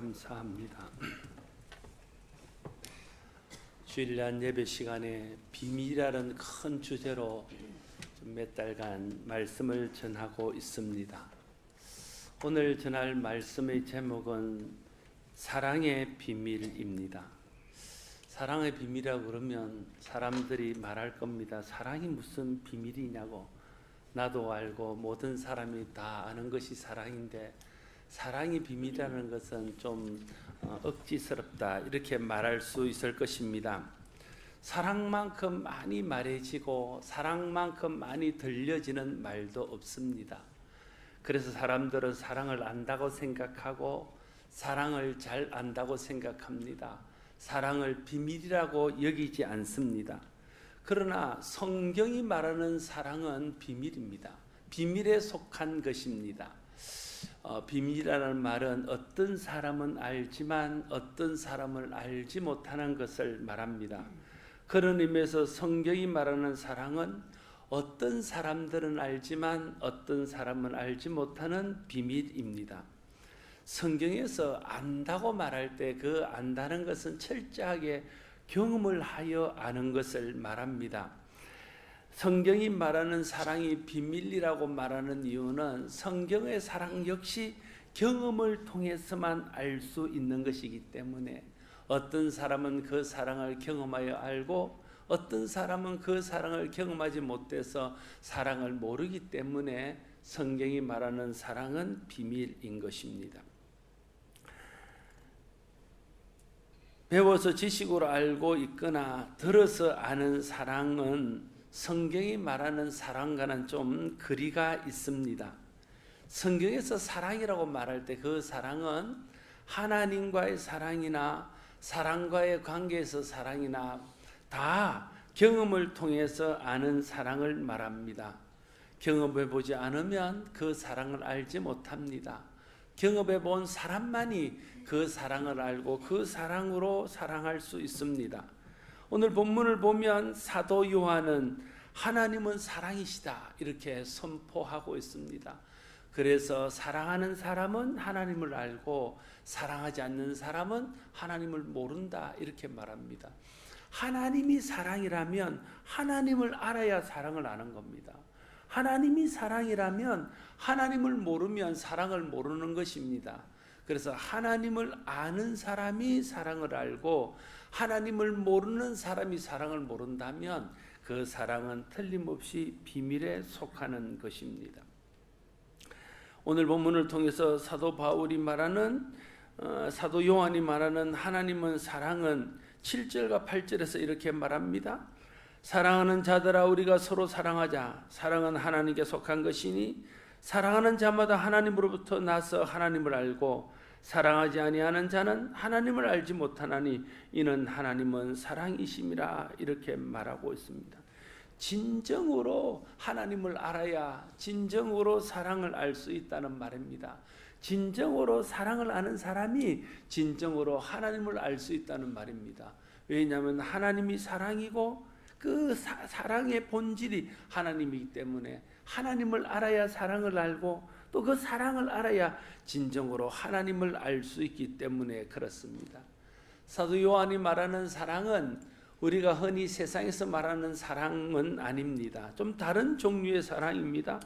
감사합니다. 주일날 예배 시간에 비밀이라는 큰 주제로 몇 달간 말씀을 전하고 있습니다. 오늘 전할 말씀의 제목은 사랑의 비밀입니다. 사랑의 비밀이라고 그러면 사람들이 말할 겁니다. 사랑이 무슨 비밀이냐고. 나도 알고 모든 사람이 다 아는 것이 사랑인데 사랑이 비밀이라는 것은 좀 억지스럽다 이렇게 말할 수 있을 것입니다. 사랑만큼 많이 말해지고 사랑만큼 많이 들려지는 말도 없습니다. 그래서 사람들은 사랑을 안다고 생각하고 사랑을 잘 안다고 생각합니다. 사랑을 비밀이라고 여기지 않습니다. 그러나 성경이 말하는 사랑은 비밀입니다. 비밀에 속한 것입니다. 비밀이라는 말은 어떤 사람은 알지만 어떤 사람은 알지 못하는 것을 말합니다. 그런 의미에서 성경이 말하는 사랑은 어떤 사람들은 알지만 어떤 사람은 알지 못하는 비밀입니다. 성경에서 안다고 말할 때 그 안다는 것은 철저하게 경험을 하여 아는 것을 말합니다. 성경이 말하는 사랑이 비밀이라고 말하는 이유는 성경의 사랑 역시 경험을 통해서만 알 수 있는 것이기 때문에 어떤 사람은 그 사랑을 경험하여 알고 어떤 사람은 그 사랑을 경험하지 못해서 사랑을 모르기 때문에 성경이 말하는 사랑은 비밀인 것입니다. 배워서 지식으로 알고 있거나 들어서 아는 사랑은 성경이 말하는 사랑과는 좀 거리가 있습니다. 성경에서 사랑이라고 말할 때 그 사랑은 하나님과의 사랑이나 사랑과의 관계에서 사랑이나 다 경험을 통해서 아는 사랑을 말합니다. 경험해 보지 않으면 그 사랑을 알지 못합니다. 경험해 본 사람만이 그 사랑을 알고 그 사랑으로 사랑할 수 있습니다. 오늘 본문을 보면 사도 요한은 하나님은 사랑이시다 이렇게 선포하고 있습니다. 그래서 사랑하는 사람은 하나님을 알고 사랑하지 않는 사람은 하나님을 모른다 이렇게 말합니다. 하나님이 사랑이라면 하나님을 알아야 사랑을 아는 겁니다. 하나님이 사랑이라면 하나님을 모르면 사랑을 모르는 것입니다. 그래서 하나님을 아는 사람이 사랑을 알고 하나님을 모르는 사람이 사랑을 모른다면 그 사랑은 틀림없이 비밀에 속하는 것입니다. 오늘 본문을 통해서 사도 바울이 말하는 사도 요한이 말하는 하나님은 사랑은 7절과 8절에서 이렇게 말합니다. 사랑하는 자들아 우리가 서로 사랑하자. 사랑은 하나님께 속한 것이니 사랑하는 자마다 하나님으로부터 나서 하나님을 알고 사랑하지 아니하는 자는 하나님을 알지 못하나니 이는 하나님은 사랑이심이라 이렇게 말하고 있습니다. 진정으로 하나님을 알아야 진정으로 사랑을 알 수 있다는 말입니다. 진정으로 사랑을 아는 사람이 진정으로 하나님을 알 수 있다는 말입니다. 왜냐하면 하나님이 사랑이고 그 사랑의 본질이 하나님이기 때문에 하나님을 알아야 사랑을 알고 또 그 사랑을 알아야 진정으로 하나님을 알 수 있기 때문에 그렇습니다. 사도 요한이 말하는 사랑은 우리가 흔히 세상에서 말하는 사랑은 아닙니다. 좀 다른 종류의 사랑입니다.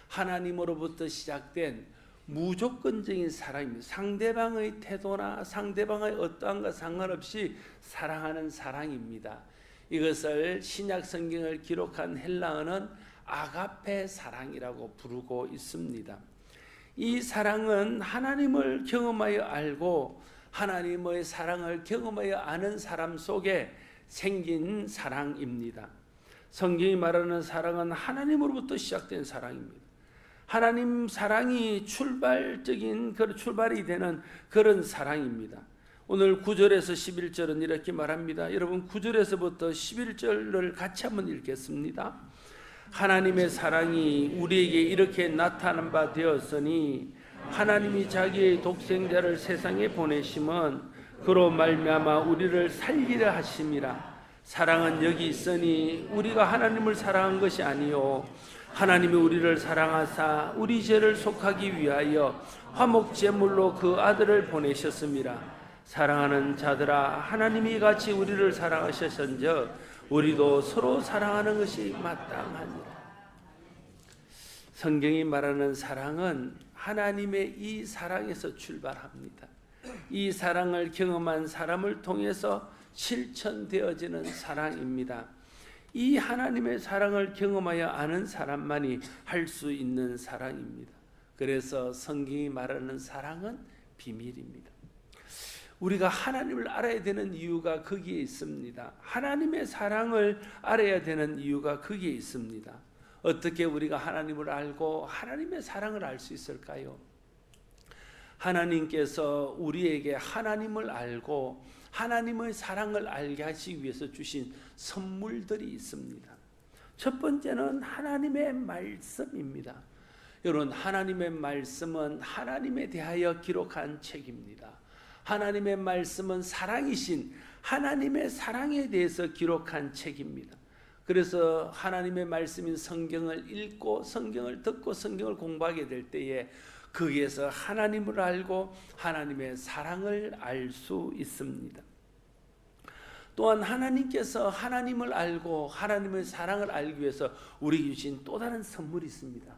하나님으로부터 시작된 무조건적인 사랑입니다. 상대방의 태도나 상대방의 어떠한 것 상관없이 사랑하는 사랑입니다. 이것을 신약 성경을 기록한 헬라어는 아가페 사랑이라고 부르고 있습니다. 이 사랑은 하나님을 경험하여 알고 하나님의 사랑을 경험하여 아는 사람 속에 생긴 사랑입니다. 성경이 말하는 사랑은 하나님으로부터 시작된 사랑입니다. 하나님 사랑이 출발적인 출발이 되는 그런 사랑입니다. 오늘 9절에서 11절은 이렇게 말합니다. 여러분 9절에서부터 11절을 같이 한번 읽겠습니다. 하나님의 사랑이 우리에게 이렇게 나타난 바 되었으니 하나님이 자기의 독생자를 세상에 보내심은 그로 말미암아 우리를 살리려 하심이라. 사랑은 여기 있으니 우리가 하나님을 사랑한 것이 아니요 하나님이 우리를 사랑하사 우리 죄를 속하기 위하여 화목제물로 그 아들을 보내셨습니다. 사랑하는 자들아, 하나님이 같이 우리를 사랑하셨은즉 우리도 서로 사랑하는 것이 마땅하니라. 성경이 말하는 사랑은 하나님의 이 사랑에서 출발합니다. 이 사랑을 경험한 사람을 통해서 실천되어지는 사랑입니다. 이 하나님의 사랑을 경험하여 아는 사람만이 할 수 있는 사랑입니다. 그래서 성경이 말하는 사랑은 비밀입니다. 우리가 하나님을 알아야 되는 이유가 거기에 있습니다. 하나님의 사랑을 알아야 되는 이유가 거기에 있습니다. 어떻게 우리가 하나님을 알고 하나님의 사랑을 알 수 있을까요? 하나님께서 우리에게 하나님을 알고 하나님의 사랑을 알게 하시기 위해서 주신 선물들이 있습니다. 첫 번째는 하나님의 말씀입니다. 여러분, 하나님의 말씀은 하나님에 대하여 기록한 책입니다. 하나님의 말씀은 사랑이신 하나님의 사랑에 대해서 기록한 책입니다. 그래서 하나님의 말씀인 성경을 읽고 성경을 듣고 성경을 공부하게 될 때에 거기에서 하나님을 알고 하나님의 사랑을 알 수 있습니다. 또한 하나님께서 하나님을 알고 하나님의 사랑을 알기 위해서 우리에게 주신 또 다른 선물이 있습니다.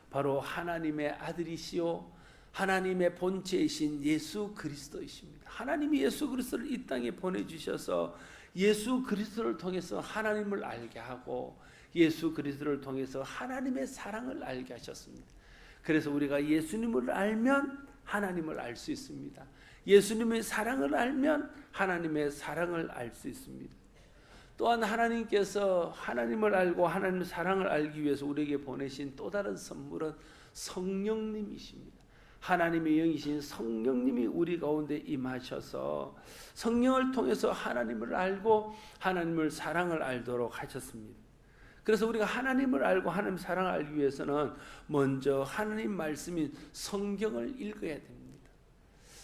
바로 하나님의 아들이시오 하나님의 본체이신 예수 그리스도이십니다. 하나님이 예수 그리스도를 이 땅에 보내주셔서 예수 그리스도를 통해서 하나님을 알게 하고 예수 그리스도를 통해서 하나님의 사랑을 알게 하셨습니다. 그래서 우리가 예수님을 알면 하나님을 알 수 있습니다. 예수님의 사랑을 알면 하나님의 사랑을 알 수 있습니다. 또한 하나님께서 하나님을 알고 하나님의 사랑을 알기 위해서 우리에게 보내신 또 다른 선물은 성령님이십니다. 하나님의 영이신 성령님이 우리 가운데 임하셔서 성령을 통해서 하나님을 알고 하나님의 사랑을 알도록 하셨습니다. 그래서 우리가 하나님을 알고 하나님 사랑을 알기 위해서는 먼저 하나님 말씀인 성경을 읽어야 됩니다.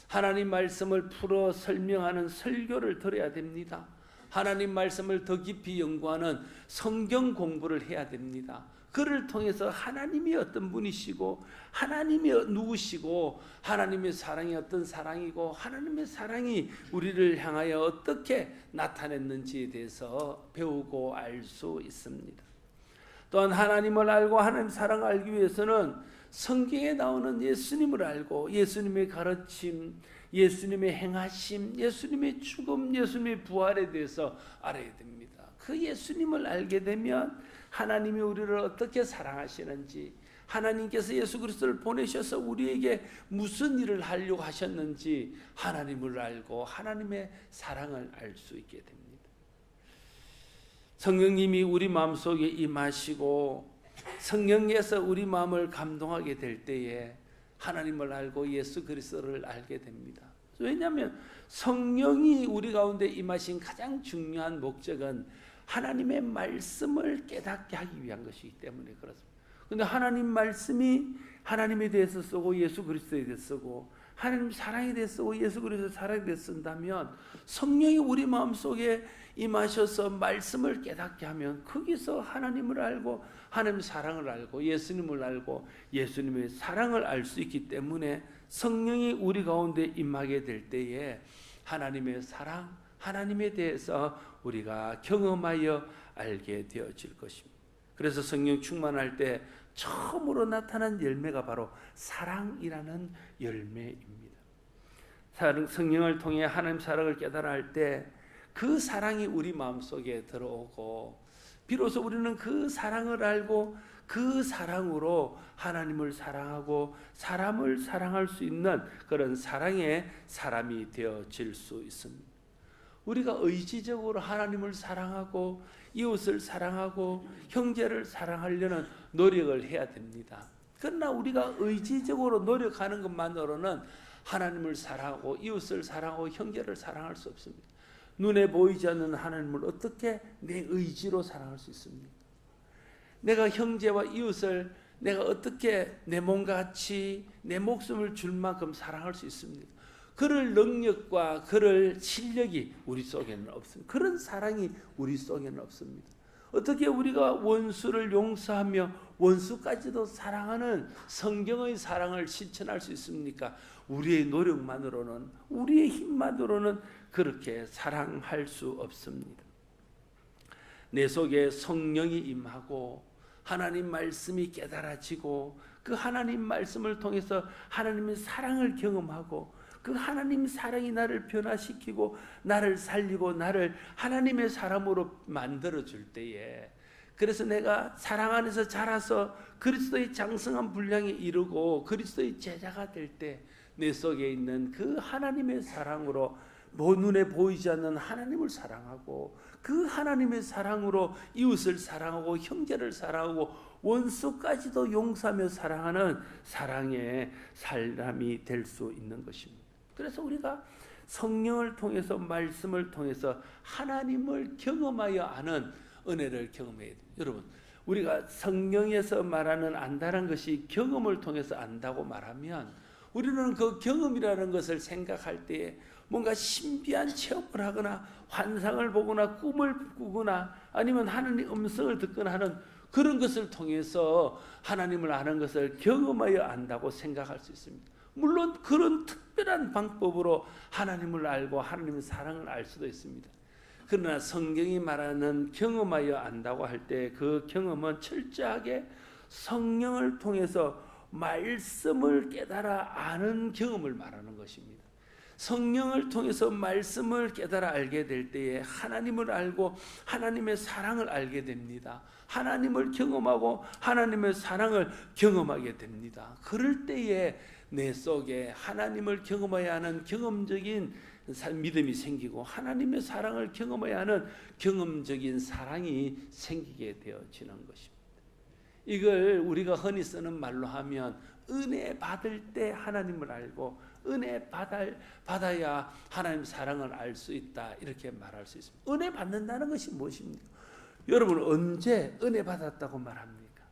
하나님 말씀을 풀어 설명하는 설교를 들어야 됩니다. 하나님 말씀을 더 깊이 연구하는 성경 공부를 해야 됩니다. 그를 통해서 하나님이 어떤 분이시고 하나님이 누구시고 하나님의 사랑이 어떤 사랑이고 하나님의 사랑이 우리를 향하여 어떻게 나타냈는지에 대해서 배우고 알 수 있습니다. 또한 하나님을 알고 하나님 사랑을 알기 위해서는 성경에 나오는 예수님을 알고 예수님의 가르침, 예수님의 행하심, 예수님의 죽음, 예수님의 부활에 대해서 알아야 됩니다. 그 예수님을 알게 되면 하나님이 우리를 어떻게 사랑하시는지, 하나님께서 예수 그리스도를 보내셔서 우리에게 무슨 일을 하려고 하셨는지 하나님을 알고 하나님의 사랑을 알 수 있게 됩니다. 성령님이 우리 마음속에 임하시고 성령에서 우리 마음을 감동하게 될 때에 하나님을 알고 예수 그리스도를 알게 됩니다. 왜냐하면 성령이 우리 가운데 임하신 가장 중요한 목적은 하나님의 말씀을 깨닫게 하기 위한 것이기 때문에 그렇습니다. 그런데 하나님 말씀이 하나님에 대해서 쓰고 예수 그리스도에 대해서 쓰고 하나님 사랑에 대해서 쓰고 예수 그리스도 사랑에 대해서 쓴다면 성령이 우리 마음속에 임하셔서 말씀을 깨닫게 하면 거기서 하나님을 알고 하나님의 사랑을 알고 예수님을 알고 예수님의 사랑을 알 수 있기 때문에 성령이 우리 가운데 임하게 될 때에 하나님의 사랑, 하나님에 대해서 우리가 경험하여 알게 되어질 것입니다. 그래서 성령 충만할 때 처음으로 나타난 열매가 바로 사랑이라는 열매입니다. 성령을 통해 하나님 사랑을 깨달아 할 때 그 사랑이 우리 마음속에 들어오고 비로소 우리는 그 사랑을 알고 그 사랑으로 하나님을 사랑하고 사람을 사랑할 수 있는 그런 사랑의 사람이 되어질 수 있습니다. 우리가 의지적으로 하나님을 사랑하고 이웃을 사랑하고 형제를 사랑하려는 노력을 해야 됩니다. 그러나 우리가 의지적으로 노력하는 것만으로는 하나님을 사랑하고 이웃을 사랑하고 형제를 사랑할 수 없습니다. 눈에 보이지 않는 하나님을 어떻게 내 의지로 사랑할 수 있습니까? 내가 형제와 이웃을 내가 어떻게 내 몸같이 내 목숨을 줄 만큼 사랑할 수 있습니까? 그럴 능력과 그럴 실력이 우리 속에는 없습니다. 그런 사랑이 우리 속에는 없습니다. 어떻게 우리가 원수를 용서하며 원수까지도 사랑하는 성경의 사랑을 실천할 수 있습니까? 우리의 노력만으로는, 우리의 힘만으로는 그렇게 사랑할 수 없습니다. 내 속에 성령이 임하고 하나님 말씀이 깨달아지고 그 하나님 말씀을 통해서 하나님의 사랑을 경험하고 그 하나님 사랑이 나를 변화시키고 나를 살리고 나를 하나님의 사람으로 만들어줄 때에, 그래서 내가 사랑 안에서 자라서 그리스도의 장성한 분량에 이르고 그리스도의 제자가 될 때 내 속에 있는 그 하나님의 사랑으로 눈에 보이지 않는 하나님을 사랑하고 그 하나님의 사랑으로 이웃을 사랑하고 형제를 사랑하고 원수까지도 용서하며 사랑하는 사랑의 사람이 될 수 있는 것입니다. 그래서 우리가 성령을 통해서 말씀을 통해서 하나님을 경험하여 아는 은혜를 경험해야 돼요. 여러분, 우리가 성령에서 말하는 안다는 것이 경험을 통해서 안다고 말하면 우리는 그 경험이라는 것을 생각할 때에 뭔가 신비한 체험을 하거나 환상을 보거나 꿈을 꾸거나 아니면 하나님의 음성을 듣거나 하는 그런 것을 통해서 하나님을 아는 것을 경험하여 안다고 생각할 수 있습니다. 물론 그런 특별한 방법으로 하나님을 알고 하나님의 사랑을 알 수도 있습니다. 그러나 성경이 말하는 경험하여 안다고 할 때 그 경험은 철저하게 성령을 통해서 말씀을 깨달아 아는 경험을 말하는 것입니다. 성령을 통해서 말씀을 깨달아 알게 될 때에 하나님을 알고 하나님의 사랑을 알게 됩니다. 하나님을 경험하고 하나님의 사랑을 경험하게 됩니다. 그럴 때에 내 속에 하나님을 경험해야 하는 경험적인 믿음이 생기고 하나님의 사랑을 경험해야 하는 경험적인 사랑이 생기게 되어지는 것입니다. 이걸 우리가 흔히 쓰는 말로 하면 은혜 받을 때 하나님을 알고 은혜 받아야 하나님 사랑을 알 수 있다, 이렇게 말할 수 있습니다. 은혜 받는다는 것이 무엇입니까? 여러분, 언제 은혜 받았다고 말합니까?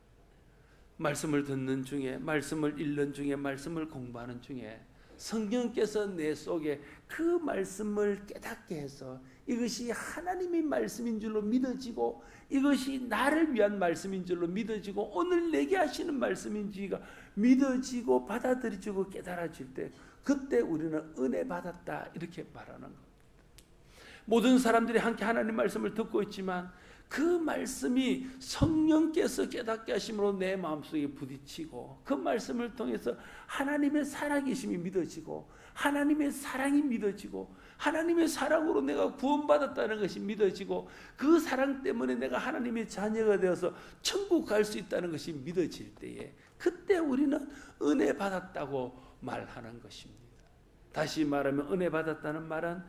말씀을 듣는 중에, 말씀을 읽는 중에, 말씀을 공부하는 중에 성령께서 내 속에 그 말씀을 깨닫게 해서 이것이 하나님의 말씀인 줄로 믿어지고 이것이 나를 위한 말씀인 줄로 믿어지고 오늘 내게 하시는 말씀인지가 믿어지고 받아들여지고 깨달아질 때, 그때 우리는 은혜 받았다, 이렇게 말하는 겁니다. 모든 사람들이 함께 하나님 말씀을 듣고 있지만 그 말씀이 성령께서 깨닫게 하심으로 내 마음속에 부딪히고 그 말씀을 통해서 하나님의 살아계심이 믿어지고 하나님의 사랑이 믿어지고 하나님의 사랑으로 내가 구원받았다는 것이 믿어지고 그 사랑 때문에 내가 하나님의 자녀가 되어서 천국 갈 수 있다는 것이 믿어질 때에 그때 우리는 은혜 받았다고 말하는 것입니다. 다시 말하면 은혜 받았다는 말은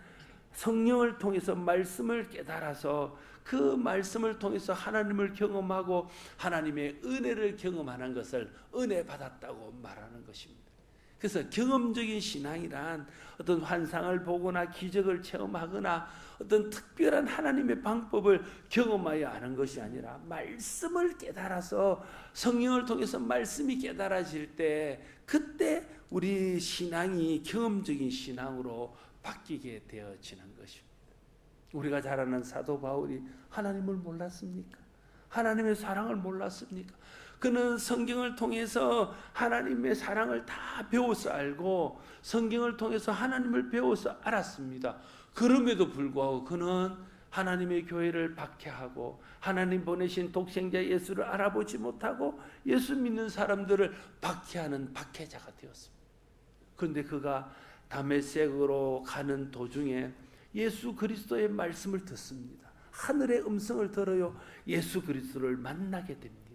성령을 통해서 말씀을 깨달아서 그 말씀을 통해서 하나님을 경험하고 하나님의 은혜를 경험하는 것을 은혜 받았다고 말하는 것입니다. 그래서 경험적인 신앙이란 어떤 환상을 보거나 기적을 체험하거나 어떤 특별한 하나님의 방법을 경험하여 아는 것이 아니라 말씀을 깨달아서 성령을 통해서 말씀이 깨달아질 때 그때 우리 신앙이 경험적인 신앙으로 바뀌게 되어지는 것입니다. 우리가 잘 아는 사도 바울이 하나님을 몰랐습니까? 하나님의 사랑을 몰랐습니까? 그는 성경을 통해서 하나님의 사랑을 다 배워서 알고 성경을 통해서 하나님을 배워서 알았습니다. 그럼에도 불구하고 그는 하나님의 교회를 박해하고 하나님 보내신 독생자 예수를 알아보지 못하고 예수 믿는 사람들을 박해하는 박해자가 되었습니다. 그런데 그가 다메섹으로 가는 도중에 예수 그리스도의 말씀을 듣습니다. 하늘의 음성을 들어요. 예수 그리스도를 만나게 됩니다.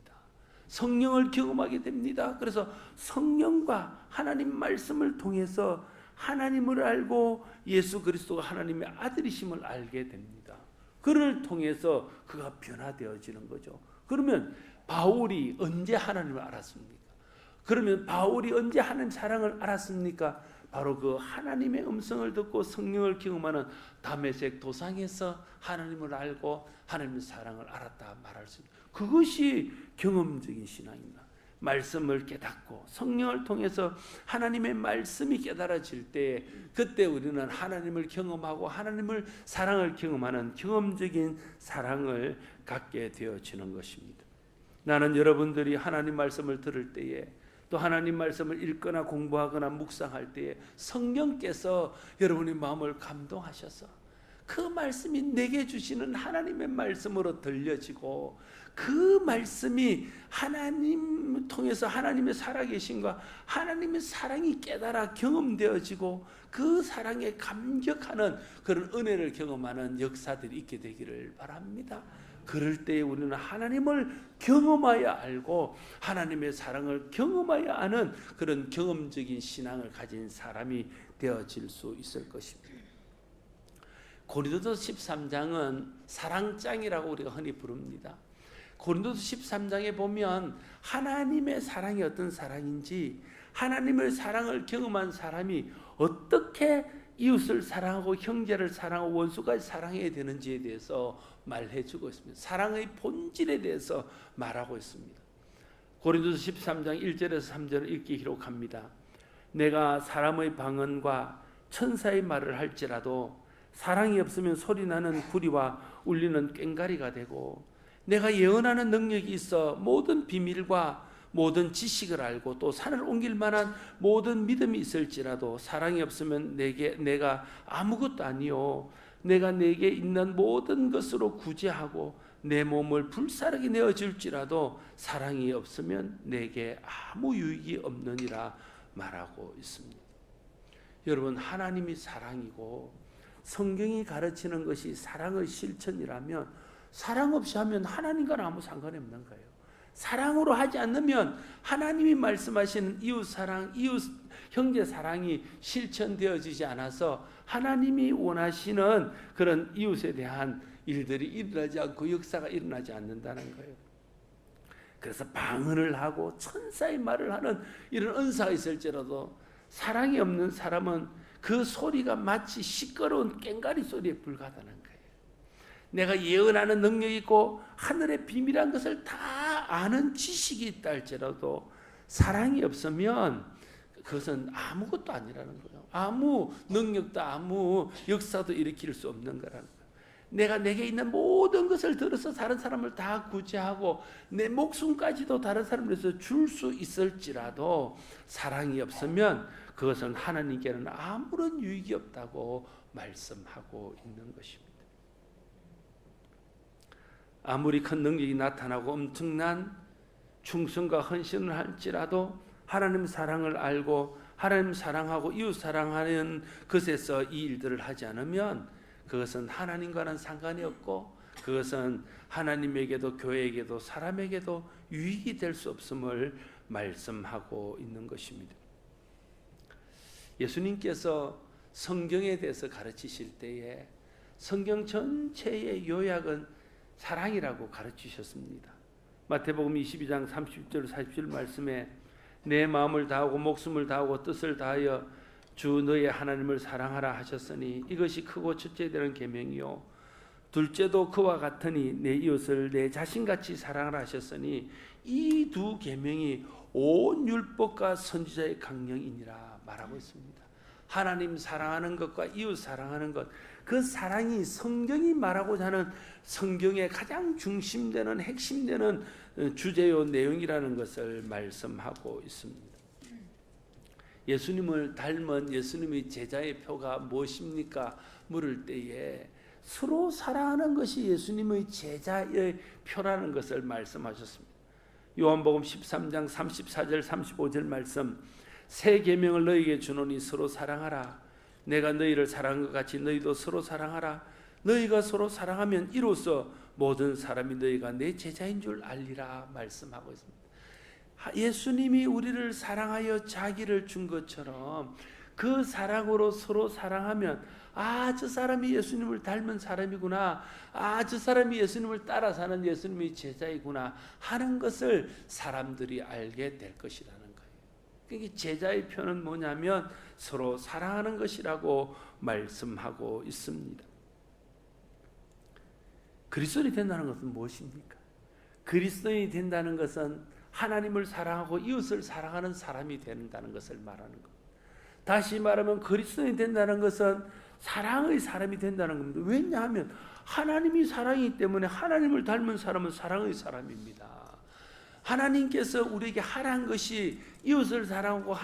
성령을 경험하게 됩니다. 그래서 성령과 하나님 말씀을 통해서 하나님을 알고 예수 그리스도가 하나님의 아들이심을 알게 됩니다. 그를 통해서 그가 변화되어지는 거죠. 그러면 바울이 언제 하나님을 알았습니까? 그러면 바울이 언제 하나님 사랑을 알았습니까? 바로 그 하나님의 음성을 듣고 성령을 경험하는 다메섹 도상에서 하나님을 알고 하나님의 사랑을 알았다 말할 수 있습니다. 그것이 경험적인 신앙입니다. 말씀을 깨닫고 성령을 통해서 하나님의 말씀이 깨달아질 때 그때 우리는 하나님을 경험하고 하나님을 사랑을 경험하는 경험적인 사랑을 갖게 되어지는 것입니다. 나는 여러분들이 하나님 말씀을 들을 때에 또 하나님 말씀을 읽거나 공부하거나 묵상할 때에 성령께서 여러분의 마음을 감동하셔서 그 말씀이 내게 주시는 하나님의 말씀으로 들려지고 그 말씀이 하나님 통해서 하나님의 살아계심과 하나님의 사랑이 깨달아 경험되어지고 그 사랑에 감격하는 그런 은혜를 경험하는 역사들이 있게 되기를 바랍니다. 그럴 때에 우리는 하나님을 경험하여 알고 하나님의 사랑을 경험하여 아는 그런 경험적인 신앙을 가진 사람이 되어질 수 있을 것입니다. 고린도서 13장은 사랑장이라고 우리가 흔히 부릅니다. 고린도서 13장에 보면 하나님의 사랑이 어떤 사랑인지, 하나님의 사랑을 경험한 사람이 어떻게 이웃을 사랑하고 형제를 사랑하고 원수까지 사랑해야 되는지에 대해서 말해주고 있습니다. 사랑의 본질에 대해서 말하고 있습니다. 고린도서 13장 1절에서 3절을 이렇게 기록합니다. 내가 사람의 방언과 천사의 말을 할지라도 사랑이 없으면 소리나는 구리와 울리는 꽹과리가 되고, 내가 예언하는 능력이 있어 모든 비밀과 모든 지식을 알고 또 산을 옮길 만한 모든 믿음이 있을지라도 사랑이 없으면 내가 아무것도 아니요, 내가 내게 있는 모든 것으로 구제하고 내 몸을 불사르게 내어줄지라도 사랑이 없으면 내게 아무 유익이 없느니라 말하고 있습니다. 여러분, 하나님이 사랑이고 성경이 가르치는 것이 사랑의 실천이라면 사랑 없이 하면 하나님과는 아무 상관이 없는 거예요. 사랑으로 하지 않으면 하나님이 말씀하시는 이웃 사랑, 이웃 형제 사랑이 실천되어지지 않아서 하나님이 원하시는 그런 이웃에 대한 일들이 일어나지 않고 역사가 일어나지 않는다는 거예요. 그래서 방언을 하고 천사의 말을 하는 이런 은사가 있을지라도 사랑이 없는 사람은 그 소리가 마치 시끄러운 꽹과리 소리에 불과하다는 거예요. 내가 예언하는 능력이 있고 하늘의 비밀한 것을 다 아는 지식이 있다 할지라도 사랑이 없으면 그것은 아무것도 아니라는 거예요. 아무 능력도 아무 역사도 일으킬 수 없는 거라는 거예요. 내가 내게 있는 모든 것을 들어서 다른 사람을 다 구제하고 내 목숨까지도 다른 사람을 위해서 줄 수 있을지라도 사랑이 없으면 그것은 하나님께는 아무런 유익이 없다고 말씀하고 있는 것입니다. 아무리 큰 능력이 나타나고 엄청난 충성과 헌신을 할지라도 하나님 사랑을 알고 하나님 사랑하고 이웃 사랑하는 것에서 이 일들을 하지 않으면 그것은 하나님과는 상관이 없고 그것은 하나님에게도 교회에게도 사람에게도 유익이 될 수 없음을 말씀하고 있는 것입니다. 예수님께서 성경에 대해서 가르치실 때에 성경 전체의 요약은 사랑이라고 가르치셨습니다. 마태복음 22장 30절 40절 말씀에 내 마음을 다하고 목숨을 다하고 뜻을 다하여 주 너의 하나님을 사랑하라 하셨으니 이것이 크고 첫째 되는 계명이요 둘째도 그와 같으니 내 이웃을 내 자신같이 사랑하라 하셨으니 이 두 계명이 온 율법과 선지자의 강령이니라 말하고 있습니다. 하나님 사랑하는 것과 이웃 사랑하는 것, 그 사랑이 성경이 말하고자 하는 성경의 가장 중심되는 핵심되는 주제요 내용이라는 것을 말씀하고 있습니다. 예수님을 닮은 예수님의 제자의 표가 무엇입니까? 물을 때에 서로 사랑하는 것이 예수님의 제자의 표라는 것을 말씀하셨습니다. 요한복음 13장 34절 35절 말씀, 새 계명을 너희에게 주노니 서로 사랑하라. 내가 너희를 사랑한 것 같이 너희도 서로 사랑하라. 너희가 서로 사랑하면 이로써 모든 사람이 너희가 내 제자인 줄 알리라 말씀하고 있습니다. 예수님이 우리를 사랑하여 자기를 준 것처럼 그 사랑으로 서로 사랑하면 저 사람이 예수님을 닮은 사람이구나, 저 사람이 예수님을 따라 사는 예수님의 제자이구나 하는 것을 사람들이 알게 될 것이라는 거예요. 그러니까 제자의 표는 뭐냐면 서로 사랑하는 것이라고 말씀하고 있습니다. 그리스도인이 된다는 것은 무엇입니까? 그리스도인이 된다는 것은 하나님을 사랑하고 이웃을 사랑하는 사람이 된다는 것을 말하는 겁니다. 다시 말하면 그리스도인이 된다는 것은 사랑의 사람이 된다는 겁니다. 왜냐하면 하나님이 사랑이기 때문에 하나님을 닮은 사람은 사랑의 사람입니다. 하나님께서 우리에게 하라는 것이 이웃을 사랑하고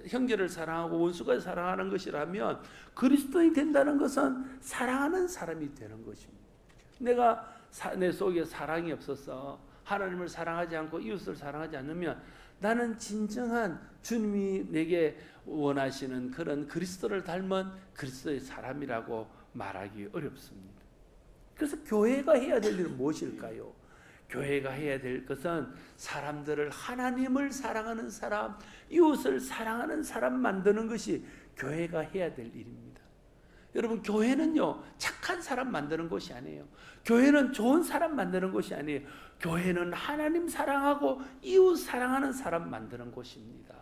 형제를 사랑하고 원수까지 사랑하는 것이라면 그리스도인이 된다는 것은 사랑하는 사람이 되는 것입니다. 내가 내 속에 사랑이 없어서 하나님을 사랑하지 않고 이웃을 사랑하지 않으면 나는 진정한 주님이 내게 원하시는 그런 그리스도를 닮은 그리스도의 사람이라고 말하기 어렵습니다. 그래서 교회가 해야 될 일은 무엇일까요? 교회가 해야 될 것은 사람들을 하나님을 사랑하는 사람, 이웃을 사랑하는 사람 만드는 것이 교회가 해야 될 일입니다. 여러분, 교회는요 착한 사람 만드는 것이 아니에요. 교회는 좋은 사람 만드는 것이 아니에요. 교회는 하나님 사랑하고 이웃 사랑하는 사람 만드는 곳입니다.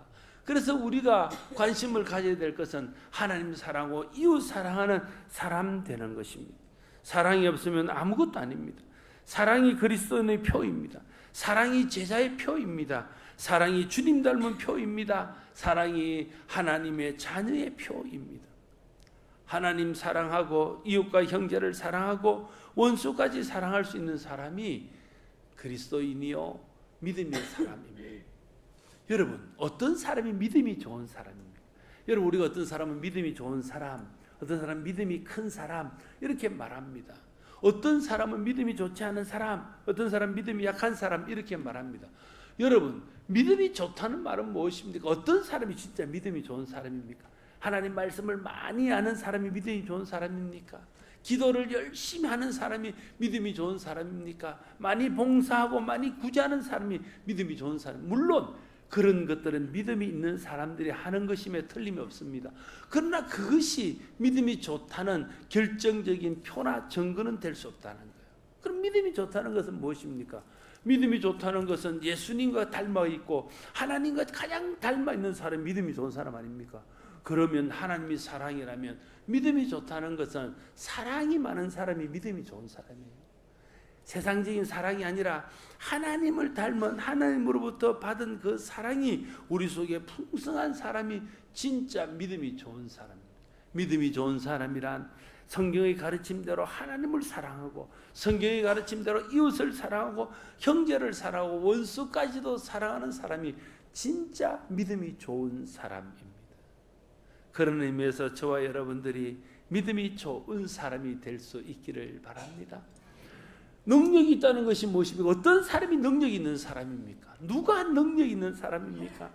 그래서 우리가 관심을 가져야 될 것은 하나님 사랑하고 이웃 사랑하는 사람 되는 것입니다. 사랑이 없으면 아무것도 아닙니다. 사랑이 그리스도인의 표입니다. 사랑이 제자의 표입니다. 사랑이 주님 닮은 표입니다. 사랑이 하나님의 자녀의 표입니다. 하나님 사랑하고 이웃과 형제를 사랑하고 원수까지 사랑할 수 있는 사람이 그리스도인이요 믿음의 사람입니다. 여러분, 어떤 사람이 믿음이 좋은 사람입니까? 여러분, 우리가 어떤 사람은 믿음이 좋은 사람, 어떤 사람은 믿음이 큰 사람 이렇게 말합니다. 어떤 사람은 믿음이 좋지 않은 사람, 어떤 사람은 믿음이 약한 사람 이렇게 말합니다. 여러분, 믿음이 좋다는 말은 무엇입니까? 어떤 사람이 진짜 믿음이 좋은 사람입니까? 하나님 말씀을 많이 아는 사람이 믿음이 좋은 사람입니까? 기도를 열심히 하는 사람이 믿음이 좋은 사람입니까? 많이 봉사하고 많이 구제하는 사람이 믿음이 좋은 사람. 물론 그런 것들은 믿음이 있는 사람들이 하는 것임에 틀림이 없습니다. 그러나 그것이 믿음이 좋다는 결정적인 표나 증거는 될 수 없다는 거예요. 그럼 믿음이 좋다는 것은 무엇입니까? 믿음이 좋다는 것은 예수님과 닮아 있고 하나님과 가장 닮아 있는 사람이 믿음이 좋은 사람 아닙니까? 그러면 하나님이 사랑이라면 믿음이 좋다는 것은 사랑이 많은 사람이 믿음이 좋은 사람이에요. 세상적인 사랑이 아니라 하나님을 닮은 하나님으로부터 받은 그 사랑이 우리 속에 풍성한 사람이 진짜 믿음이 좋은 사람입니다. 믿음이 좋은 사람이란 성경의 가르침대로 하나님을 사랑하고 성경의 가르침대로 이웃을 사랑하고 형제를 사랑하고 원수까지도 사랑하는 사람이 진짜 믿음이 좋은 사람입니다. 그런 의미에서 저와 여러분들이 믿음이 좋은 사람이 될 수 있기를 바랍니다. 능력이 있다는 것이 무엇입니까? 어떤 사람이 능력이 있는 사람입니까? 누가 능력이 있는 사람입니까?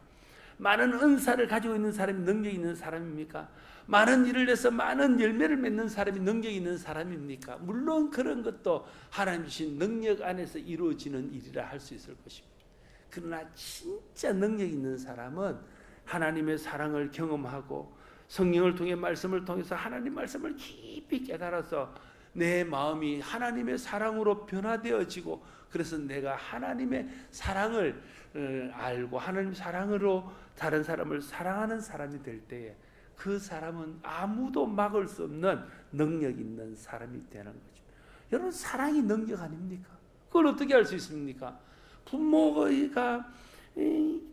많은 은사를 가지고 있는 사람이 능력이 있는 사람입니까? 많은 일을 해서 많은 열매를 맺는 사람이 능력이 있는 사람입니까? 물론 그런 것도 하나님 주신 능력 안에서 이루어지는 일이라 할 수 있을 것입니다. 그러나 진짜 능력 있는 사람은 하나님의 사랑을 경험하고 성령을 통해 말씀을 통해서 하나님 말씀을 깊이 깨달아서 내 마음이 하나님의 사랑으로 변화되어지고 그래서 내가 하나님의 사랑을 알고 하나님 사랑으로 다른 사람을 사랑하는 사람이 될 때에 그 사람은 아무도 막을 수 없는 능력 있는 사람이 되는 거죠. 여러분, 사랑이 능력 아닙니까? 그걸 어떻게 할 수 있습니까? 부모가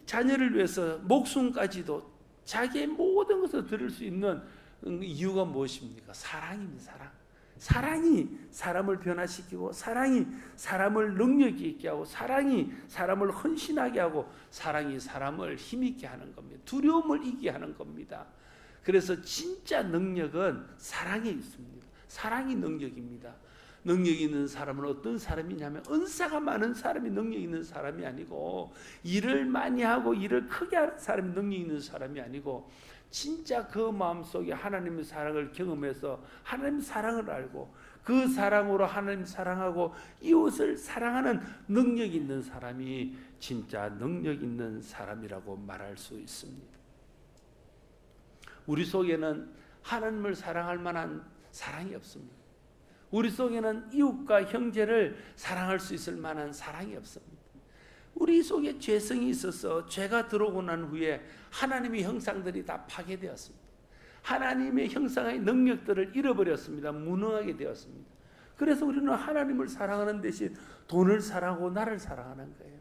자녀를 위해서 목숨까지도 자기의 모든 것을 드릴 수 있는 이유가 무엇입니까? 사랑입니다. 사랑이 사람을 변화시키고 사랑이 사람을 능력 있게 하고 사랑이 사람을 헌신하게 하고 사랑이 사람을 힘있게 하는 겁니다. 두려움을 이기게 하는 겁니다. 그래서 진짜 능력은 사랑에 있습니다. 사랑이 능력입니다. 능력 있는 사람은 어떤 사람이냐면 은사가 많은 사람이 능력 있는 사람이 아니고 일을 많이 하고 일을 크게 하는 사람이 능력 있는 사람이 아니고 진짜 그 마음속에 하나님의 사랑을 경험해서 하나님의 사랑을 알고 그 사랑으로 하나님 사랑하고 이웃을 사랑하는 능력 있는 사람이 진짜 능력 있는 사람이라고 말할 수 있습니다. 우리 속에는 하나님을 사랑할 만한 사랑이 없습니다. 우리 속에는 이웃과 형제를 사랑할 수 있을 만한 사랑이 없습니다. 우리 속에 죄성이 있어서 죄가 들어오고 난 후에 하나님의 형상들이 다 파괴되었습니다. 하나님의 형상의 능력들을 잃어버렸습니다. 무능하게 되었습니다. 그래서 우리는 하나님을 사랑하는 대신 돈을 사랑하고 나를 사랑하는 거예요.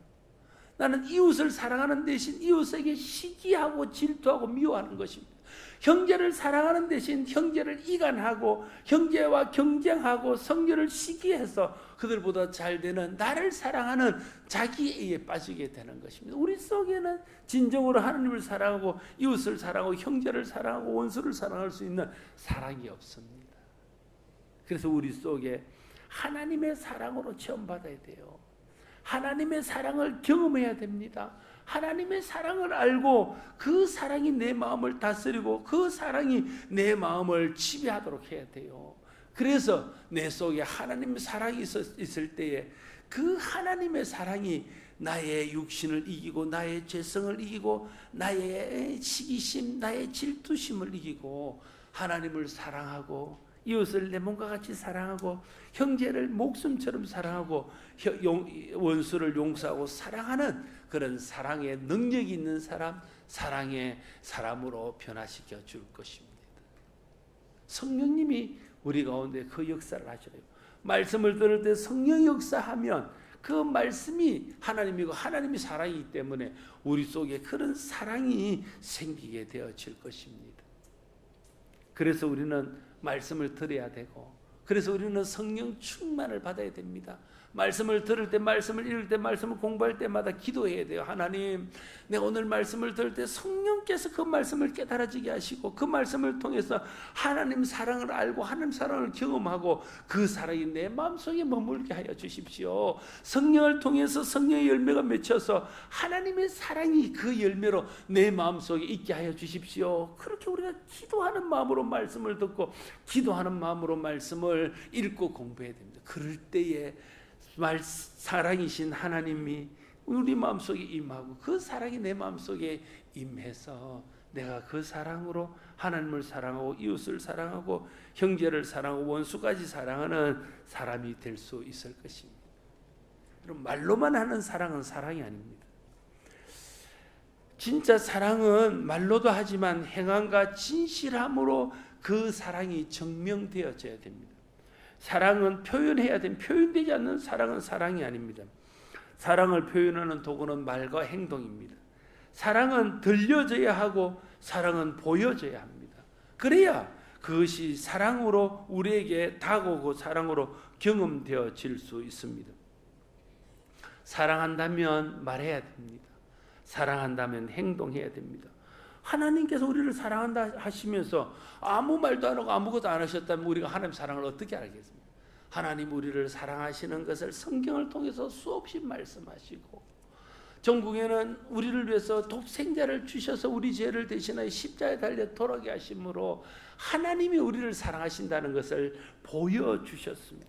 나는 이웃을 사랑하는 대신 이웃에게 시기하고 질투하고 미워하는 것입니다. 형제를 사랑하는 대신 형제를 이간하고 형제와 경쟁하고 성녀를 시기해서 그들보다 잘 되는 나를 사랑하는 자기에 빠지게 되는 것입니다. 우리 속에는 진정으로 하나님을 사랑하고 이웃을 사랑하고 형제를 사랑하고 원수를 사랑할 수 있는 사랑이 없습니다. 그래서 우리 속에 하나님의 사랑으로 체험받아야 돼요. 하나님의 사랑을 경험해야 됩니다. 하나님의 사랑을 알고 그 사랑이 내 마음을 다스리고 그 사랑이 내 마음을 지배하도록 해야 돼요. 그래서 내 속에 하나님의 사랑이 있을 때에 그 하나님의 사랑이 나의 육신을 이기고 나의 죄성을 이기고 나의 시기심, 나의 질투심을 이기고 하나님을 사랑하고 이웃을 내 몸과 같이 사랑하고 형제를 목숨처럼 사랑하고 원수를 용서하고 사랑하는 그런 사랑의 능력이 있는 사람, 사랑의 사람으로 변화시켜 줄 것입니다. 성령님이 우리 가운데 그 역사를 하셔요. 말씀을 들을 때 성령 역사하면 그 말씀이 하나님이고 하나님이 사랑이기 때문에 우리 속에 그런 사랑이 생기게 되어질 것입니다. 그래서 우리는 말씀을 들어야 되고, 그래서 우리는 성령 충만을 받아야 됩니다. 말씀을 들을 때, 말씀을 읽을 때, 말씀을 공부할 때마다 기도해야 돼요. 하나님, 내가 오늘 말씀을 들을 때 성령께서 그 말씀을 깨달아지게 하시고 그 말씀을 통해서 하나님 사랑을 알고 하나님 사랑을 경험하고 그 사랑이 내 마음속에 머물게 하여 주십시오. 성령을 통해서 성령의 열매가 맺혀서 하나님의 사랑이 그 열매로 내 마음속에 있게 하여 주십시오. 그렇게 우리가 기도하는 마음으로 말씀을 듣고 기도하는 마음으로 말씀을 읽고 공부해야 됩니다. 그럴 때에 사랑이신 하나님이 우리 마음속에 임하고 그 사랑이 내 마음속에 임해서 내가 그 사랑으로 하나님을 사랑하고 이웃을 사랑하고 형제를 사랑하고 원수까지 사랑하는 사람이 될 수 있을 것입니다. 여러분, 말로만 하는 사랑은 사랑이 아닙니다. 진짜 사랑은 말로도 하지만 행함과 진실함으로 그 사랑이 증명되어져야 됩니다. 사랑은 표현해야 됩니다. 표현되지 않는 사랑은 사랑이 아닙니다. 사랑을 표현하는 도구는 말과 행동입니다. 사랑은 들려져야 하고 사랑은 보여져야 합니다. 그래야 그것이 사랑으로 우리에게 다가오고 사랑으로 경험되어질 수 있습니다. 사랑한다면 말해야 됩니다. 사랑한다면 행동해야 됩니다. 하나님께서 우리를 사랑한다 하시면서 아무 말도 안 하고 아무것도 안 하셨다면 우리가 하나님 사랑을 어떻게 알겠습니까? 하나님 우리를 사랑하시는 것을 성경을 통해서 수없이 말씀하시고, 전국에는 우리를 위해서 독생자를 주셔서 우리 죄를 대신하여 십자가에 달려 돌아가게 하심으로 하나님이 우리를 사랑하신다는 것을 보여주셨습니다.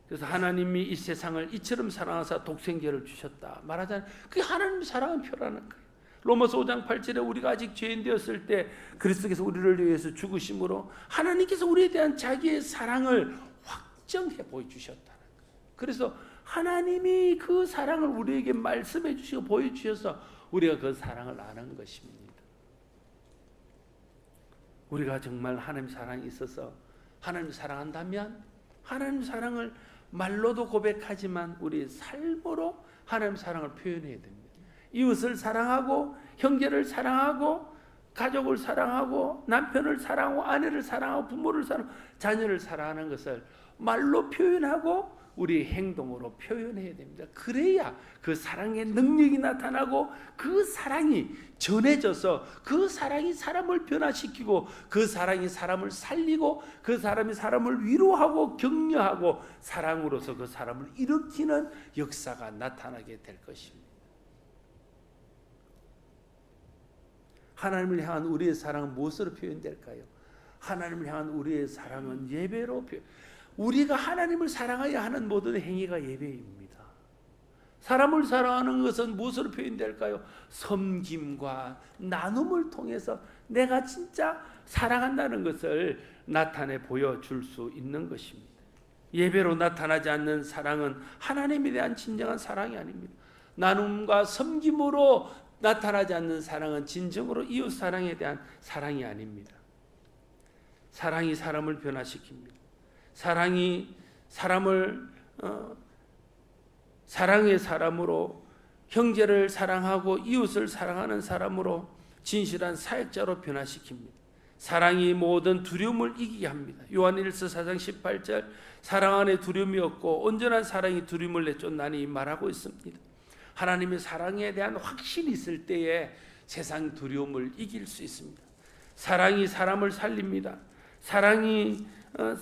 그래서 하나님이 이 세상을 이처럼 사랑하사 독생자를 주셨다 말하자면 그게 하나님 사랑의 표라는 거예요. 로마서 5장 8절에 우리가 아직 죄인 되었을 때 그리스도께서 우리를 위해서 죽으심으로 하나님께서 우리에 대한 자기의 사랑을 확정해 보여주셨다는 거예요. 그래서 하나님이 그 사랑을 우리에게 말씀해 주시고 보여주셔서 우리가 그 사랑을 아는 것입니다. 우리가 정말 하나님 사랑이 있어서 하나님 사랑한다면 하나님 사랑을 말로도 고백하지만 우리 삶으로 하나님 사랑을 표현해야 됩니다. 이웃을 사랑하고 형제를 사랑하고 가족을 사랑하고 남편을 사랑하고 아내를 사랑하고 부모를 사랑하고 자녀를 사랑하는 것을 말로 표현하고 우리 행동으로 표현해야 됩니다. 그래야 그 사랑의 능력이 나타나고 그 사랑이 전해져서 그 사랑이 사람을 변화시키고 그 사랑이 사람을 살리고 그 사람이 사람을 위로하고 격려하고 사랑으로서 그 사람을 일으키는 역사가 나타나게 될 것입니다. 하나님을 향한 우리의 사랑은 무엇으로 표현될까요? 하나님을 향한 우리의 사랑은 예배로 우리가 하나님을 사랑해야 하는 모든 행위가 예배입니다. 사람을 사랑하는 것은 무엇으로 표현될까요? 섬김과 나눔을 통해서 내가 진짜 사랑한다는 것을 나타내 보여줄 수 있는 것입니다. 예배로 나타나지 않는 사랑은 하나님에 대한 진정한 사랑이 아닙니다. 나눔과 섬김으로 나타나지 않는 사랑은 진정으로 이웃 사랑에 대한 사랑이 아닙니다. 사랑이 사람을 변화시킵니다. 사랑이 사람을 사랑의 사람으로 형제를 사랑하고 이웃을 사랑하는 사람으로 진실한 사역자로 변화시킵니다. 사랑이 모든 두려움을 이기게 합니다. 요한일서 4장 18절 사랑 안에 두려움이 없고 온전한 사랑이 두려움을 내쫓나니 말하고 있습니다. 하나님의 사랑에 대한 확신이 있을 때에 세상 두려움을 이길 수 있습니다. 사랑이 사람을 살립니다. 사랑이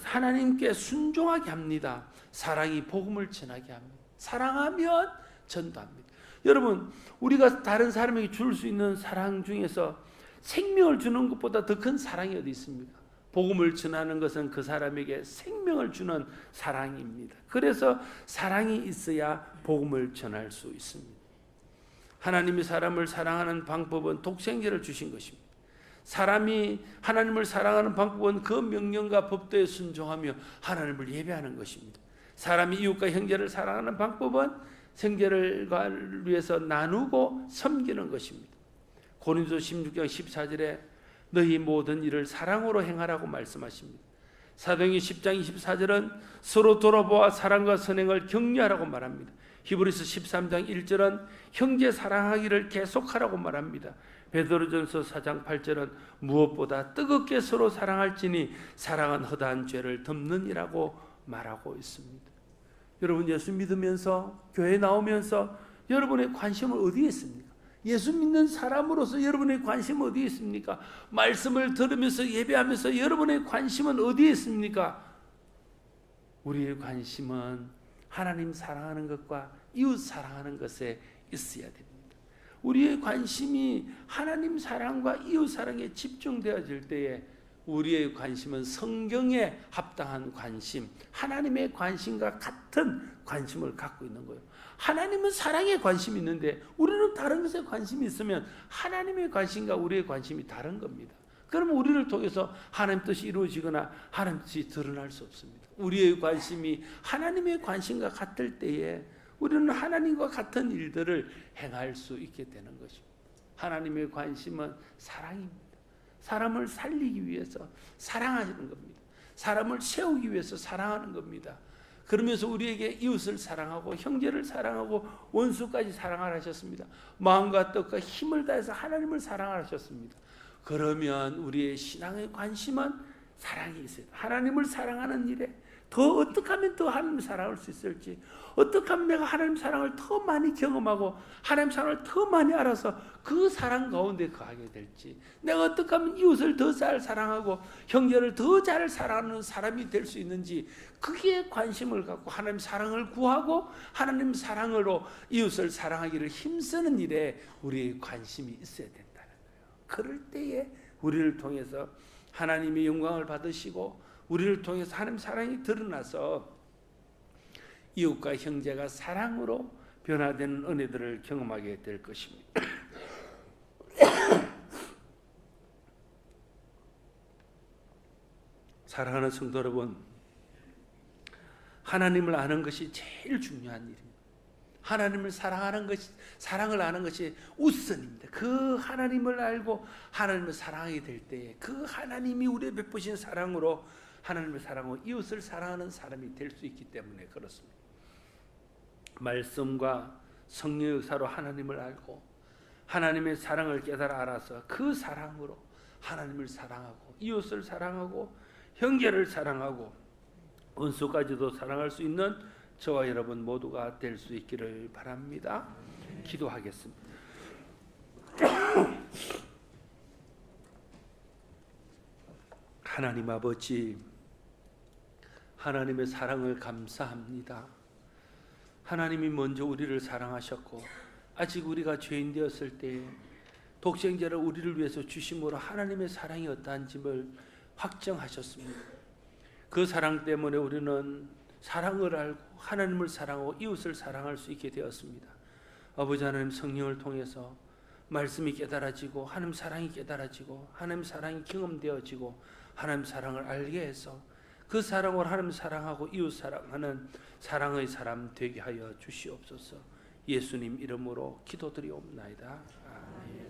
하나님께 순종하게 합니다. 사랑이 복음을 전하게 합니다. 사랑하면 전도합니다. 여러분, 우리가 다른 사람에게 줄 수 있는 사랑 중에서 생명을 주는 것보다 더 큰 사랑이 어디 있습니까? 복음을 전하는 것은 그 사람에게 생명을 주는 사랑입니다. 그래서 사랑이 있어야 복음을 전할 수 있습니다. 하나님이 사람을 사랑하는 방법은 독생자를 주신 것입니다. 사람이 하나님을 사랑하는 방법은 그 명령과 법도에 순종하며 하나님을 예배하는 것입니다. 사람이 이웃과 형제를 사랑하는 방법은 형제를 위해서 나누고 섬기는 것입니다. 고린도 16장 14절에 너희 모든 일을 사랑으로 행하라고 말씀하십니다. 사도행전 10장 24절은 서로 돌아보아 사랑과 선행을 격려하라고 말합니다. 히브리서 13장 1절은 형제 사랑하기를 계속하라고 말합니다. 베드로전서 4장 8절은 무엇보다 뜨겁게 서로 사랑할지니 사랑은 허다한 죄를 덮느니라고 말하고 있습니다. 여러분, 예수 믿으면서 교회 나오면서 여러분의 관심은 어디에 있습니까? 예수 믿는 사람으로서 여러분의 관심은 어디에 있습니까? 말씀을 들으면서 예배하면서 여러분의 관심은 어디에 있습니까? 우리의 관심은 하나님 사랑하는 것과 이웃 사랑하는 것에 있어야 됩니다. 우리의 관심이 하나님 사랑과 이웃 사랑에 집중되어질 때에 우리의 관심은 성경에 합당한 관심, 하나님의 관심과 같은 관심을 갖고 있는 거예요. 하나님은 사랑에 관심이 있는데 우리는 다른 것에 관심이 있으면 하나님의 관심과 우리의 관심이 다른 겁니다. 그러면 우리를 통해서 하나님 뜻이 이루어지거나 하나님 뜻이 드러날 수 없습니다. 우리의 관심이 하나님의 관심과 같을 때에 우리는 하나님과 같은 일들을 행할 수 있게 되는 것입니다. 하나님의 관심은 사랑입니다. 사람을 살리기 위해서 사랑하시는 겁니다. 사람을 세우기 위해서 사랑하는 겁니다. 그러면서 우리에게 이웃을 사랑하고 형제를 사랑하고 원수까지 사랑하라 하셨습니다. 마음과 뜻과 힘을 다해서 하나님을 사랑하라 하셨습니다. 그러면 우리의 신앙의 관심은 사랑이 있어요. 하나님을 사랑하는 일에 더 어떻게 하면 더 하나님 사랑할 수 있을지, 어떻게 하면 내가 하나님 사랑을 더 많이 경험하고 하나님 사랑을 더 많이 알아서 그 사랑 가운데 거하게 될지, 내가 어떻게 하면 이웃을 더 잘 사랑하고 형제를 더 잘 사랑하는 사람이 될 수 있는지, 그게 관심을 갖고 하나님 사랑을 구하고 하나님 사랑으로 이웃을 사랑하기를 힘쓰는 일에 우리의 관심이 있어야 된다는 거예요. 그럴 때에 우리를 통해서 하나님의 영광을 받으시고 우리를 통해서 하나님 사랑이 드러나서 이웃과 형제가 사랑으로 변화되는 은혜들을 경험하게 될 것입니다. 사랑하는 성도 여러분, 하나님을 아는 것이 제일 중요한 일입니다. 하나님을 사랑하는 것이, 사랑을 아는 것이 우선입니다. 그 하나님을 알고 하나님을 사랑하게 될 때에 그 하나님이 우리에 베푸신 사랑으로 하나님을 사랑하고 이웃을 사랑하는 사람이 될 수 있기 때문에 그렇습니다. 말씀과 성령의 역사로 하나님을 알고 하나님의 사랑을 깨달아 알아서 그 사랑으로 하나님을 사랑하고 이웃을 사랑하고 형제를 사랑하고 원수까지도 사랑할 수 있는 저와 여러분 모두가 될 수 있기를 바랍니다. 기도하겠습니다. 하나님 아버지, 하나님의 사랑을 감사합니다. 하나님이 먼저 우리를 사랑하셨고 아직 우리가 죄인 되었을 때 독생자를 우리를 위해서 주심으로 하나님의 사랑이 어떠한지를 확정하셨습니다. 그 사랑 때문에 우리는 사랑을 알고 하나님을 사랑하고 이웃을 사랑할 수 있게 되었습니다. 아버지 하나님, 성령을 통해서 말씀이 깨달아지고 하나님 사랑이 깨달아지고 하나님 사랑이 경험되어지고 하나님 사랑을 알게 해서 그 사랑으로 하나님 사랑하고 이웃 사랑하는 사랑의 사람 되게 하여 주시옵소서. 예수님 이름으로 기도드리옵나이다. 아멘.